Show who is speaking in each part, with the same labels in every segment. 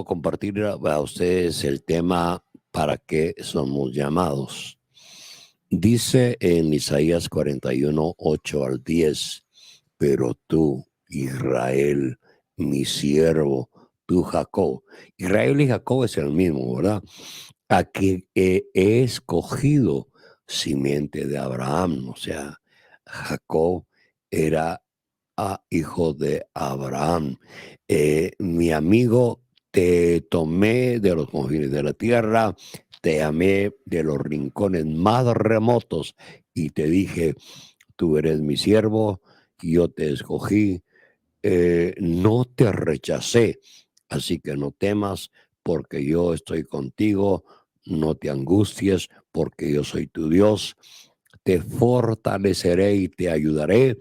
Speaker 1: compartir a ustedes el tema para qué somos llamados. Dice en Isaías 41, 8 al 10, pero tú, Israel, mi siervo, tú, Jacob. Israel y Jacob es el mismo, ¿verdad? A quien he escogido, simiente de Abraham. O sea, Jacob era hijo de Abraham. Mi amigo, te tomé de los confines de la tierra, te amé de los rincones más remotos y te dije, tú eres mi siervo, yo te escogí, no te rechacé, así que no temas porque yo estoy contigo, no te angusties porque yo soy tu Dios, te fortaleceré y te ayudaré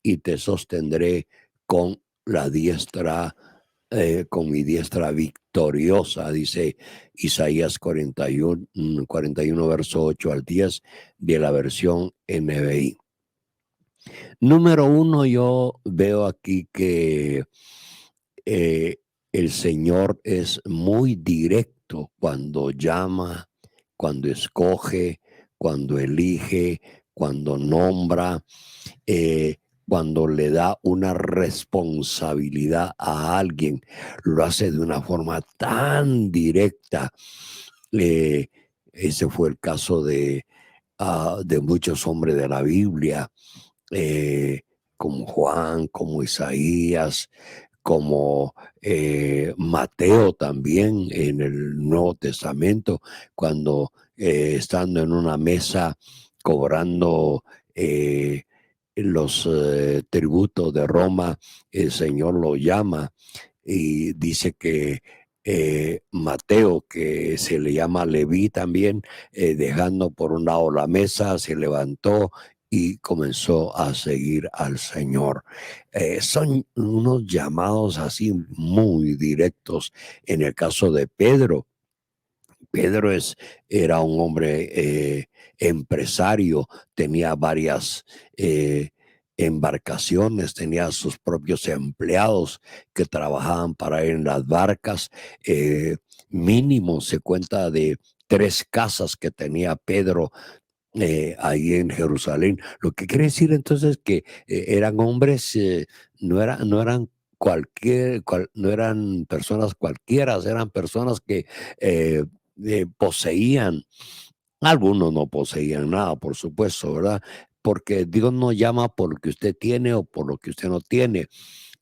Speaker 1: y te sostendré con la diestra, con mi diestra victoriosa, dice Isaías 41, verso 8 al 10 de la versión NBI. Número uno, yo veo aquí que eh, el Señor es muy directo cuando llama, cuando escoge, cuando elige, cuando nombra, eh, cuando le da una responsabilidad a alguien. Lo hace de una forma tan directa. Eh, Ese fue el caso de muchos hombres de la Biblia, eh, como Juan, como Isaías, como Mateo también en el Nuevo Testamento, cuando estando en una mesa cobrando los tributos de Roma, el Señor lo llama y dice que Mateo, que se le llama Leví también, dejando por un lado la mesa, se levantó y comenzó a seguir al Señor. Son unos llamados así muy directos. En el caso de Pedro, Pedro era un hombre empresario, tenía varias embarcaciones, tenía sus propios empleados que trabajaban para él en las barcas. Mínimo se cuenta de 3 casas que tenía Pedro ahí en Jerusalén. Lo que quiere decir entonces que eran hombres, no eran no eran personas cualquiera, eran personas que eh, poseían, algunos no poseían nada, por supuesto, ¿verdad? Porque Dios no llama por lo que usted tiene o por lo que usted no tiene.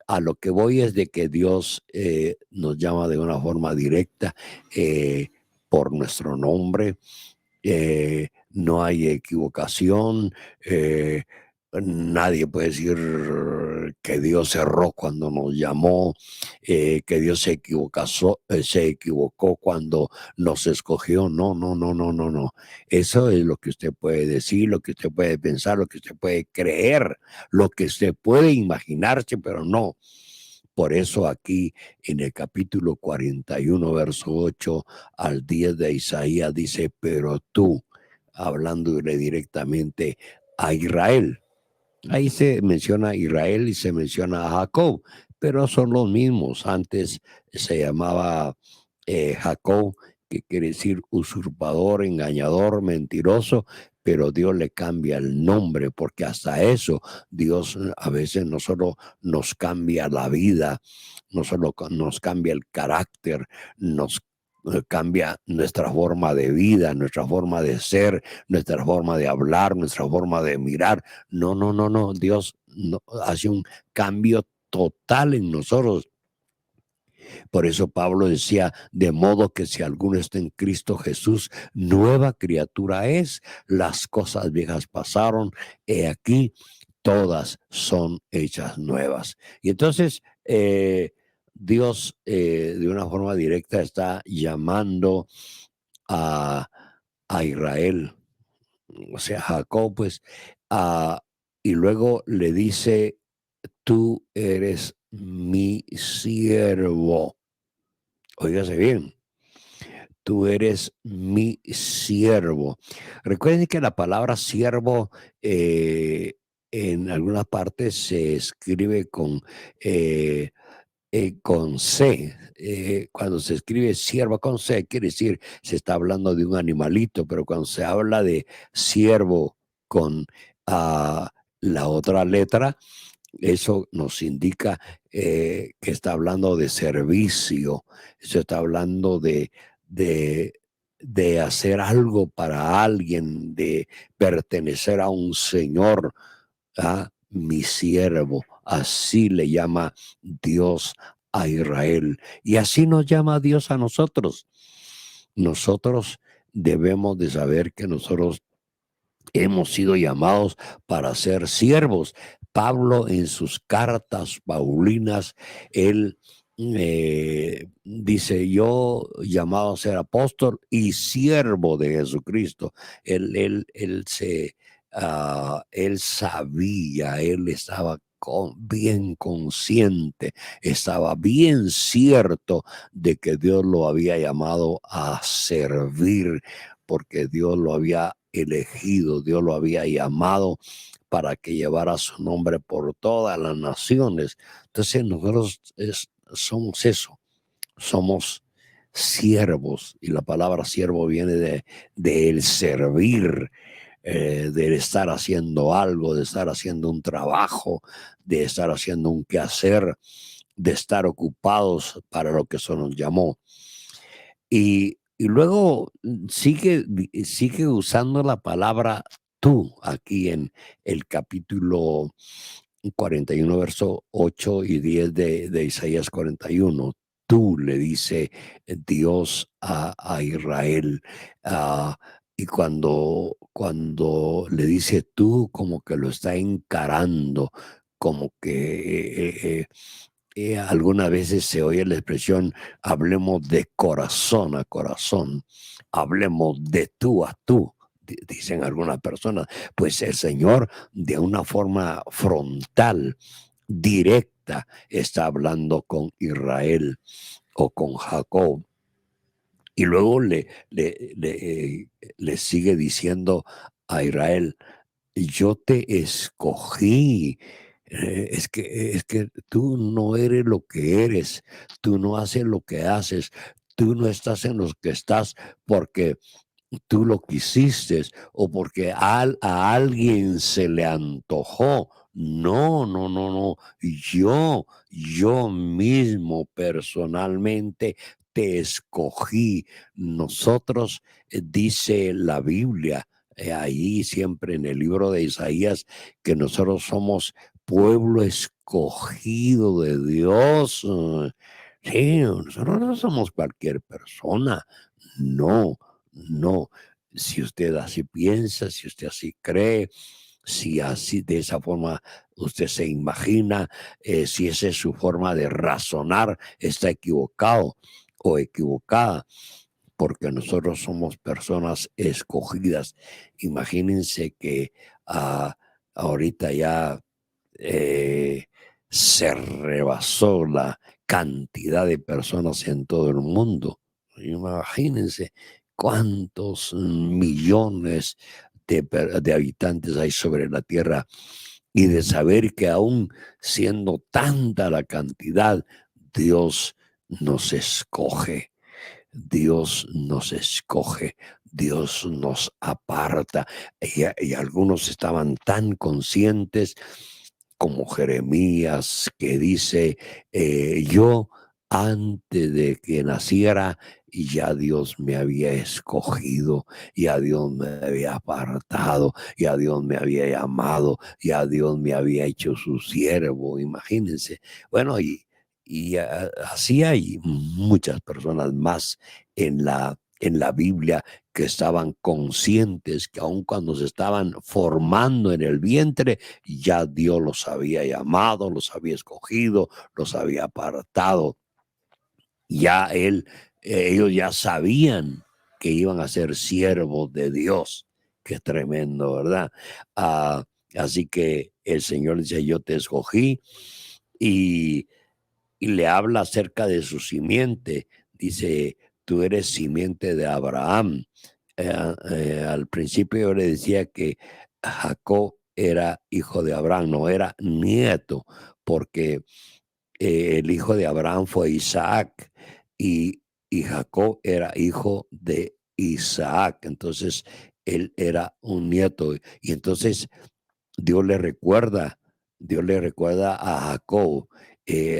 Speaker 1: A lo que voy es de que Dios nos llama de una forma directa por nuestro nombre. No hay equivocación, nadie puede decir que Dios erró cuando nos llamó, que Dios se equivocó cuando nos escogió. No, no, no, no, no, no. Eso es lo que usted puede decir, lo que usted puede pensar, lo que usted puede creer, lo que usted puede imaginarse, pero no. Por eso aquí en el capítulo 41, verso 8 al 10 de Isaías dice, pero tú, hablándole directamente a Israel. Ahí se menciona a Israel y se menciona a Jacob, pero son los mismos. Antes se llamaba Jacob, que quiere decir usurpador, engañador, mentiroso, pero Dios le cambia el nombre, porque hasta eso Dios a veces no solo nos cambia la vida, no solo nos cambia el carácter, nos cambia nuestra forma de vida, nuestra forma de ser, nuestra forma de hablar, nuestra forma de mirar. No, no, no, no. Dios hace un cambio total en nosotros. Por eso Pablo decía, de modo que si alguno está en Cristo Jesús, nueva criatura es. Las cosas viejas pasaron, he aquí, todas son hechas nuevas. Y entonces Dios de una forma directa está llamando a, a Israel, o sea, Jacob, pues, ah, y luego le dice, tú eres mi siervo. Óigase bien, tú eres mi siervo. Recuerden que la palabra siervo en algunas partes se escribe con con C. Cuando se escribe siervo con C, quiere decir se está hablando de un animalito, pero cuando se habla de siervo con la otra letra, eso nos indica que está hablando de servicio, eso está hablando de, de hacer algo para alguien, de pertenecer a un señor, mi siervo. Así le llama Dios a Israel. Y así nos llama Dios a nosotros. Nosotros debemos de saber que nosotros hemos sido llamados para ser siervos. Pablo en sus cartas paulinas, él dice, yo llamado a ser apóstol y siervo de Jesucristo. Él sabía, él estaba bien consciente, estaba bien cierto de que Dios lo había llamado a servir, porque Dios lo había elegido, Dios lo había llamado para que llevara su nombre por todas las naciones. Entonces nosotros somos eso, somos siervos, y la palabra siervo viene de el servir, de estar haciendo algo, de estar haciendo un trabajo, de estar haciendo un quehacer, de estar ocupados para lo que se nos llamó. Y luego sigue usando la palabra tú aquí en el capítulo 41, verso 8 y 10 de Isaías 41. Tú, le dice Dios a Israel. Y cuando le dice tú, como que lo está encarando, como que algunas veces se oye la expresión, hablemos de corazón a corazón, hablemos de tú a tú, dicen algunas personas. Pues el Señor, de una forma frontal, directa, está hablando con Israel o con Jacob. Y luego le sigue diciendo a Israel, yo te escogí. Es que tú no eres lo que eres, tú no haces lo que haces, tú no estás en lo que estás porque tú lo quisiste o porque a alguien se le antojó. No, no, no, no. Yo mismo personalmente te escogí. Nosotros, dice la Biblia, ahí siempre en el libro de Isaías, que nosotros somos pueblo escogido de Dios. Sí, nosotros no somos cualquier persona. No, no. Si usted así piensa, si usted así cree, si así de esa forma usted se imagina, si esa es su forma de razonar, está equivocado o equivocada, porque nosotros somos personas escogidas. Imagínense que ahorita ya eh, se rebasó la cantidad de personas en todo el mundo. Imagínense cuántos millones de habitantes hay sobre la tierra, y de saber que aún siendo tanta la cantidad, Dios nos escoge. Dios nos escoge, Dios nos aparta. Y algunos estaban tan conscientes como Jeremías, que dice, yo antes de que naciera, ya Dios me había escogido, ya Dios me había apartado, ya Dios me había llamado, ya Dios me había hecho su siervo, imagínense. Bueno, así hay muchas personas más en la Biblia que estaban conscientes que aun cuando se estaban formando en el vientre, ya Dios los había llamado, los había escogido, los había apartado. Ya ellos ya sabían que iban a ser siervos de Dios. Qué tremendo, ¿verdad? Ah, Así que el Señor dice, yo te escogí, y le habla acerca de su simiente. Dice, tú eres simiente de Abraham. Al principio yo le decía que Jacob era hijo de Abraham, no era nieto, porque el hijo de Abraham fue Isaac y, y Jacob era hijo de Isaac. Entonces, él era un nieto. Y entonces Dios le recuerda, Dios le recuerda a Jacob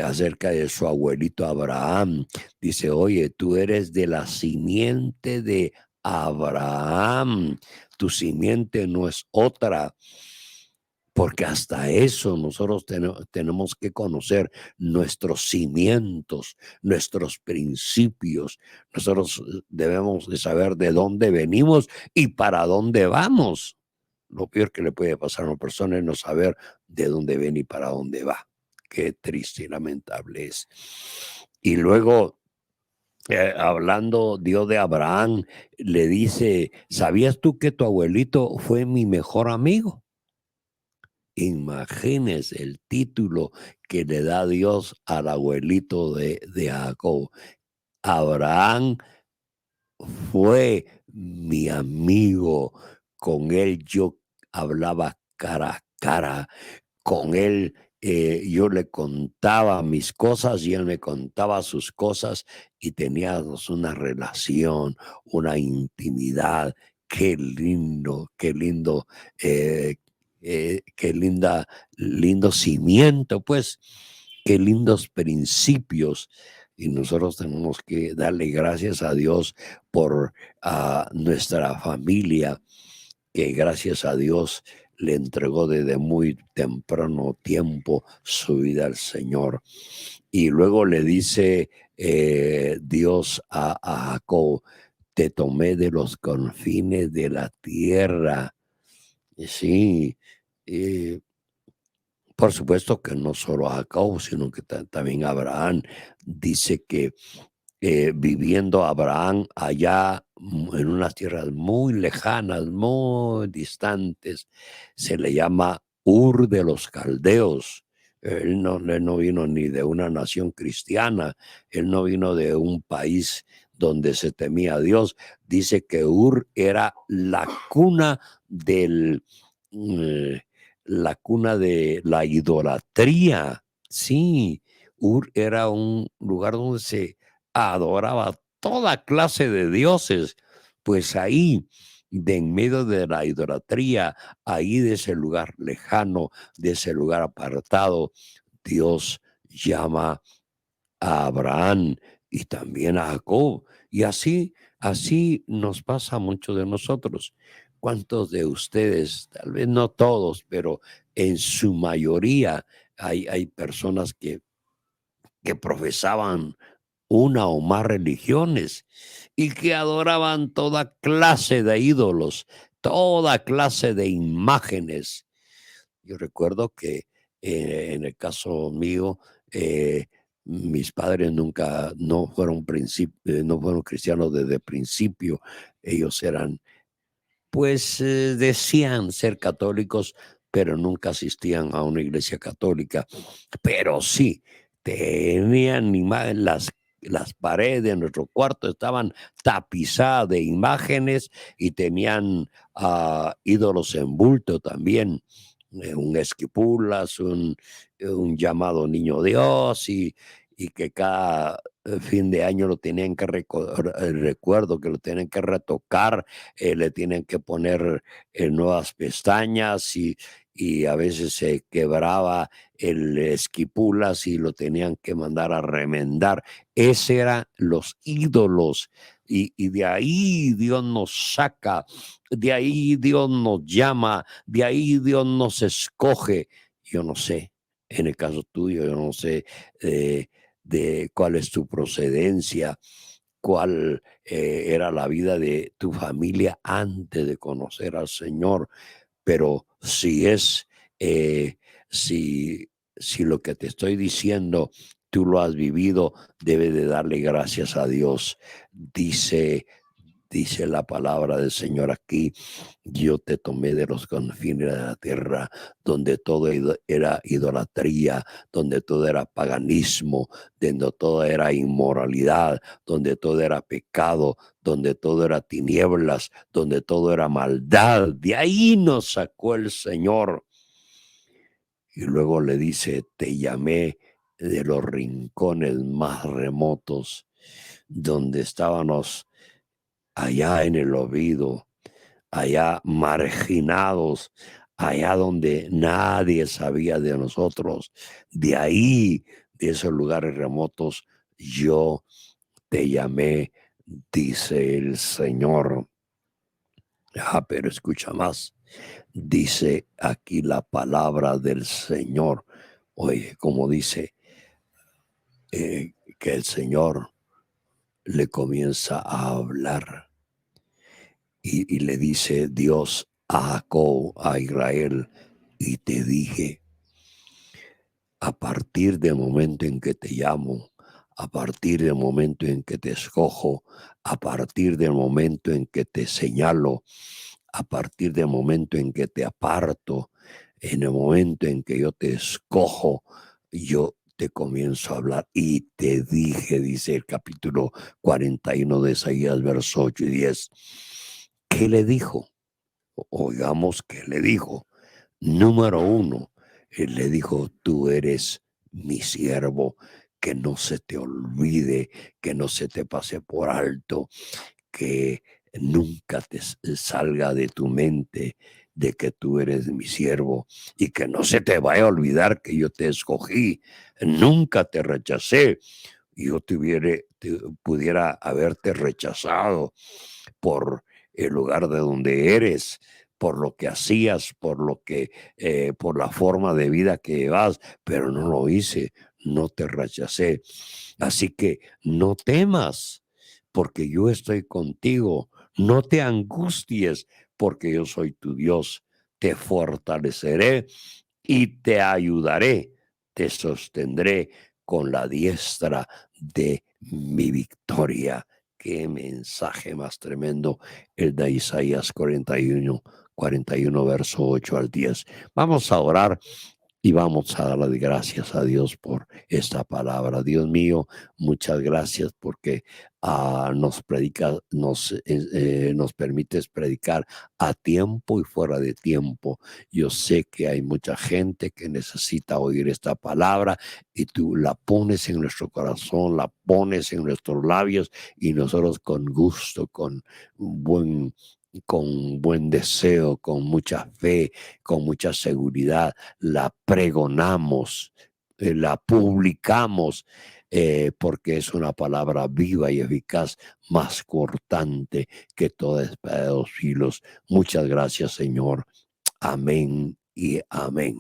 Speaker 1: acerca de su abuelito Abraham. Dice, oye, tú eres de la simiente de Abraham. Tu simiente no es otra. Porque hasta eso nosotros tenemos que conocer nuestros cimientos, nuestros principios. Nosotros debemos de saber de dónde venimos y para dónde vamos. Lo peor que le puede pasar a una persona es no saber de dónde viene y para dónde va. Qué triste y lamentable es. Y luego, hablando Dios de Abraham, le dice, ¿sabías tú que tu abuelito fue mi mejor amigo? Imagínese el título que le da Dios al abuelito de Jacob. Abraham fue mi amigo. Con él yo hablaba cara a cara. Con él yo le contaba mis cosas y él me contaba sus cosas y teníamos una relación, una intimidad. Qué lindo, eh, qué lindo cimiento, pues, qué lindos principios. Y nosotros tenemos que darle gracias a Dios por nuestra familia, que gracias a Dios le entregó desde muy temprano tiempo su vida al Señor. Y luego le dice Dios a Jacob, te tomé de los confines de la tierra. Sí, eh, por supuesto que no solo a Jacob, sino que también a Abraham. Dice que viviendo Abraham allá en unas tierras muy lejanas, muy distantes, se le llama Ur de los Caldeos. Él no vino ni de una nación cristiana, él no vino de un país donde se temía a Dios. Dice que Ur era del, eh, la cuna de la idolatría. Sí, Ur era un lugar donde se adoraba toda clase de dioses. Pues ahí, de en medio de la idolatría, ahí de ese lugar lejano, de ese lugar apartado, Dios llama a Abraham y también a Jacob. Y así nos pasa a muchos de nosotros. ¿Cuántos de ustedes, tal vez no todos, pero en su mayoría, hay personas que profesaban una o más religiones y que adoraban toda clase de ídolos, toda clase de imágenes? Yo recuerdo que en el caso mío, mis padres nunca no fueron cristianos desde el principio. Ellos eran, pues, decían ser católicos, pero nunca asistían a una iglesia católica. Pero sí, tenían las paredes de nuestro cuarto estaban tapizadas de imágenes y tenían ídolos en bulto también, un esquipulas, un llamado niño Dios y que cada fin de año lo tenían que recuerdo que lo tienen que retocar, le tienen que poner nuevas pestañas y a veces se quebraba el esquipulas y lo tenían que mandar a remendar. Ese eran los ídolos y de ahí Dios nos saca, de ahí Dios nos llama, de ahí Dios nos escoge. Yo no sé, en el caso tuyo, yo no sé eh, de cuál es tu procedencia, cuál era la vida de tu familia antes de conocer al Señor, pero eh, si, si lo que te estoy diciendo tú lo has vivido, debes de darle gracias a Dios. Dice la palabra del Señor aquí, yo te tomé de los confines de la tierra, donde todo era idolatría, donde todo era paganismo, donde todo era inmoralidad, donde todo era pecado, donde todo era tinieblas, donde todo era maldad. De ahí nos sacó el Señor. Y luego le dice, te llamé de los rincones más remotos, donde estábamos allá en el olvido, allá marginados, allá donde nadie sabía de nosotros, de ahí, de esos lugares remotos, yo te llamé, dice el Señor. Pero escucha más, dice aquí la palabra del Señor. Oye, como dice que el Señor le comienza a hablar y le dice Dios a Jacob, a Israel, y te dije, a partir del momento en que te llamo, a partir del momento en que te escojo, a partir del momento en que te señalo, a partir del momento en que te aparto, en el momento en que yo te escojo, yo te comienzo a hablar y te dije, dice el capítulo 41 de Isaías, versos 8 y 10. ¿Qué le dijo? Oigamos qué le dijo. Número uno, él le dijo, tú eres mi siervo, que no se te olvide, que no se te pase por alto, que nunca te salga de tu mente de que tú eres mi siervo y que no se te vaya a olvidar que yo te escogí, nunca te rechacé. Yo pudiera haberte rechazado por el lugar de donde eres, por lo que hacías, por la forma de vida que llevas, pero no lo hice, no te rechacé. Así que no temas, porque yo estoy contigo. No te angusties, porque yo soy tu Dios. Te fortaleceré y te ayudaré. Te sostendré con la diestra de mi victoria. Qué mensaje más tremendo el de Isaías 41, verso 8 al 10. Vamos a orar y vamos a darle gracias a Dios por esta palabra. Dios mío, muchas gracias porque nos permites predicar a tiempo y fuera de tiempo. Yo sé que hay mucha gente que necesita oír esta palabra y tú la pones en nuestro corazón, la pones en nuestros labios y nosotros con gusto, buen con buen deseo, con mucha fe, con mucha seguridad, la pregonamos, la publicamos, porque es una palabra viva y eficaz, más cortante que toda espada de dos filos. Muchas gracias, Señor. Amén y amén.